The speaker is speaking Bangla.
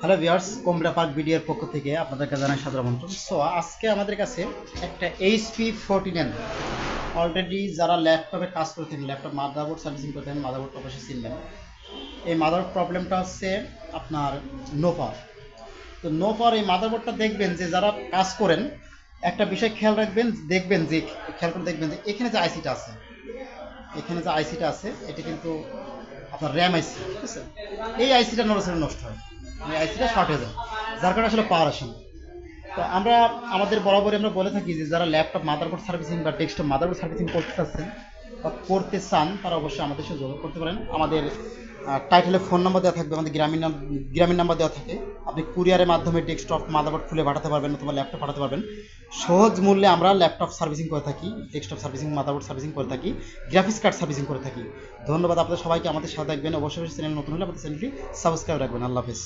হ্যালো ভিউয়ার্স, কোমরা পার্ক ভিডিওর পক্ষ থেকে আপনাদেরকে জানাই সাদর আমন্ত্রণ। সো আজকে আমাদের কাছে একটা এইচপি 49 অলরেডি যারা ল্যাপটপে কাজ করে থাকেন, ল্যাপটপ মাদারবোর্ড সার্ভিসিং করে থাকেন, মাদারবোর্ড অবশ্যই চিনবেন। এই মাদারবোর্ড প্রবলেমটা হচ্ছে আপনার নো পাওয়ার। তো নো পাওয়ার এই মাদারবোর্ডটা দেখবেন যে যারা কাজ করেন একটা বিষয় খেয়াল রাখবেন, দেখবেন যে খেয়াল করে দেখবেন যে এখানে যে আইসিটা আছে, এটা কিন্তু আপনার র্যাম আইসি, ঠিক আছে? এই আইসিটা নড়াচড়া নষ্ট হয়, এই আইসিটা শর্ট হয়ে যায়, যার কারণে আসলে পাওয়ার আসে না। তো আমরা আমাদের বরাবরই আমরা বলে থাকি যে যারা ল্যাপটপ মাদারবোর্ড সার্ভিসিং বা ডেস্কটপ মাদারবোর্ড সার্ভিসিং করতে চাচ্ছেন বা করতে চান, তারা অবশ্যই আমাদের সাথে যোগাযোগ করতে পারেন। আমাদের টাইটেলে ফোন নাম্বার দেওয়া থাকবে, আমাদের গ্রামীণ নাম্বার দেওয়া থাকে। আপনি কুরিয়ারের মাধ্যমে ডেস্কটপ মাদারবোর্ড খুলে পাঠাতে পারবেন অথবা ল্যাপটপ পাঠাতে পারবেন। সহজ মূল্যে আমরা ল্যাপটপ সার্ভিসিং করে থাকি, ডেস্কটপ সার্ভিসিং, মাদারবোর্ড সার্ভিসিং করে থাকি, গ্রাফিক্স কার্ড সার্ভিসিং করে থাকি। ধন্যবাদ আপনাদের সবাইকে, আমাদের সাথে থাকবেন। অবশ্যই চ্যানেল নতুন হলে আমাদের চ্যানেলটি সাবস্ক্রাইব রাখবেন। আল্লাহ হাফেজ।